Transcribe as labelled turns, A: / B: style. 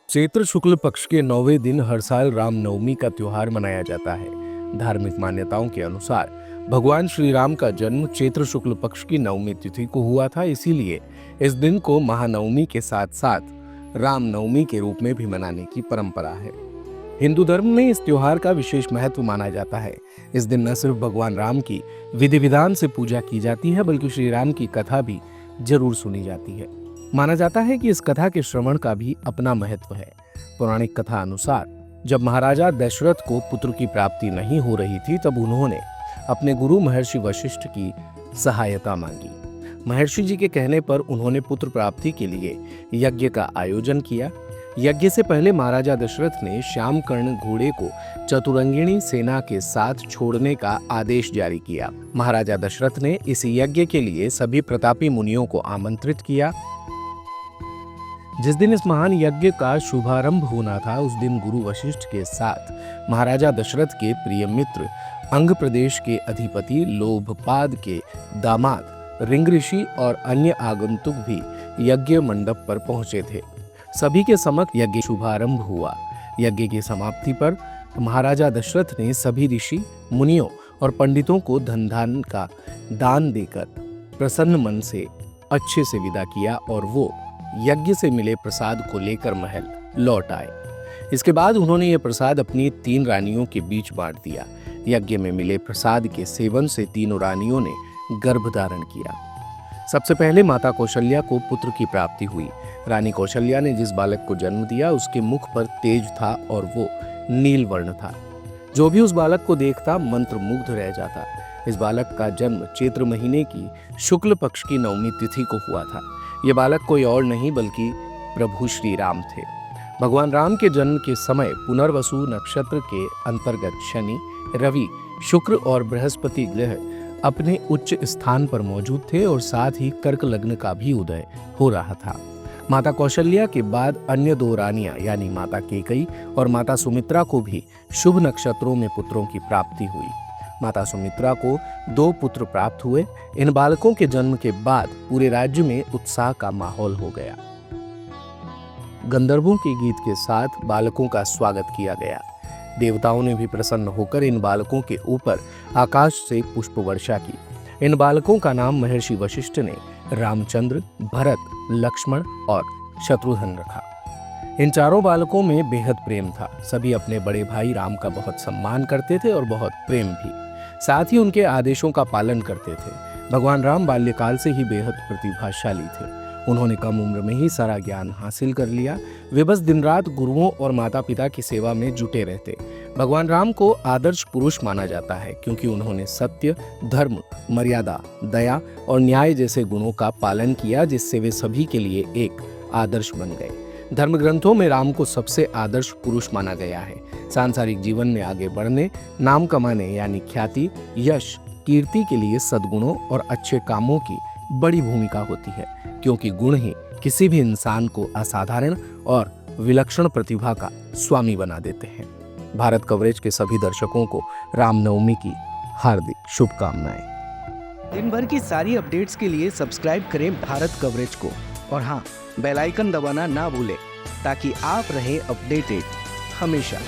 A: चैत्र शुक्ल पक्ष के 9वें दिन हर साल रामनवमी का त्योहार मनाया जाता है। धार्मिक मान्यताओं के अनुसार भगवान श्री राम का जन्म चैत्र शुक्ल पक्ष की नवमी तिथि को हुआ था, इसीलिए इस दिन को महानवमी के साथ साथ रामनवमी के रूप में भी मनाने की परंपरा है। हिंदू धर्म में इस त्योहार का विशेष महत्व माना जाता है। इस दिन न सिर्फ भगवान राम की विधि विधान से पूजा की जाती है, बल्कि श्री राम की कथा भी जरूर सुनी जाती है। माना जाता है कि इस कथा के श्रवण का भी अपना महत्व है। पौराणिक कथा अनुसार जब महाराजा दशरथ को पुत्र की प्राप्ति नहीं हो रही थी, तब उन्होंने अपने गुरु महर्षि वशिष्ठ की सहायता मांगी। महर्षि जी के कहने पर उन्होंने पुत्र प्राप्ति के लिए यज्ञ का आयोजन किया। यज्ञ से पहले महाराजा दशरथ ने श्यामकर्ण घोड़े को चतुरंगिणी सेना के साथ छोड़ने का आदेश जारी किया। महाराजा दशरथ ने इस यज्ञ के लिए सभी प्रतापी मुनियों को आमंत्रित किया। जिस दिन इस महान यज्ञ का शुभारंभ होना था, उस दिन गुरु वशिष्ठ के साथ महाराजा दशरथ के प्रिय मित्र अंग प्रदेश के अधिपति लोभपाद के दामाद रिंग ऋषि और अन्य आगंतुक भी यज्ञ मंडप पर पहुंचे थे। सभी के समक्ष यज्ञ शुभारंभ हुआ। यज्ञ की समाप्ति पर महाराजा दशरथ ने सभी ऋषि मुनियों और पंडितों को धन का दान देकर प्रसन्न मन से अच्छे से विदा किया और वो यज्ञ से मिले प्रसाद को लेकर महल लौट आए। इसके बाद उन्होंने यह प्रसाद अपनी 3 रानियों के बीच बांट दिया। यज्ञ में मिले प्रसाद के सेवन से तीनों रानियों ने गर्भ धारण किया। सबसे पहले माता कौशल्या को पुत्र की प्राप्ति हुई। रानी कौशल्या ने जिस बालक को जन्म दिया, उसके मुख पर तेज था और वो नील वर्ण था। जो भी उस बालक को देखता मंत्रमुग्ध रह जाता। इस बालक का जन्म चैत्र महीने की शुक्ल पक्ष की नवमी तिथि को हुआ था। ये बालक कोई और नहीं बल्कि प्रभु श्री राम थे। भगवान राम के जन्म के समय पुनर्वसु नक्षत्र के अंतर्गत शनि, रवि, शुक्र और बृहस्पति ग्रह अपने उच्च स्थान पर मौजूद थे और साथ ही कर्क लग्न का भी उदय हो रहा था। माता कौशल्या के बाद अन्य 2 रानियां यानी माता कैकेयी और माता सुमित्रा को भी शुभ नक्षत्रों में पुत्रों की प्राप्ति हुई। माता सुमित्रा को 2 पुत्र प्राप्त हुए। इन बालकों के जन्म के बाद पूरे राज्य में उत्साह का माहौल हो गया। गंधर्वों के गीत के साथ बालकों का स्वागत किया गया। देवताओं ने भी प्रसन्न होकर इन बालकों के ऊपर आकाश से पुष्प वर्षा की। इन बालकों का नाम महर्षि वशिष्ठ ने रामचंद्र, भरत, लक्ष्मण और शत्रुघ्न रखा। इन चारों बालकों में बेहद प्रेम था। सभी अपने बड़े भाई राम का बहुत सम्मान करते थे और बहुत प्रेम भी। साथ ही उनके आदेशों का पालन करते थे। भगवान राम बाल्यकाल से ही बेहद प्रतिभाशाली थे। उन्होंने कम उम्र में ही सारा ज्ञान हासिल कर लिया। वे बस दिन रात गुरुओं और माता पिता की सेवा में जुटे रहते। भगवान राम को आदर्श पुरुष माना जाता है, क्योंकि उन्होंने सत्य, धर्म, मर्यादा, दया और न्याय जैसे गुणों का पालन किया, जिससे वे सभी के लिए एक आदर्श बन गए। धर्म ग्रंथों में राम को सबसे आदर्श पुरुष माना गया है। सांसारिक जीवन में आगे बढ़ने, नाम कमाने यानी ख्याति, यश, कीर्ति के लिए सद्गुणों और अच्छे कामों की बड़ी भूमिका होती है, क्योंकि गुण ही किसी भी इंसान को असाधारण और विलक्षण प्रतिभा का स्वामी बना देते हैं। भारत कवरेज के सभी दर्शकों को रामनवमी की हार्दिक शुभकामनाएं।
B: दिन भर की सारी अपडेट्स के लिए सब्सक्राइब करें भारत कवरेज को और हाँ, बेल आइकन दबाना ना भूलें ताकि आप रहें अपडेटेड हमेशा।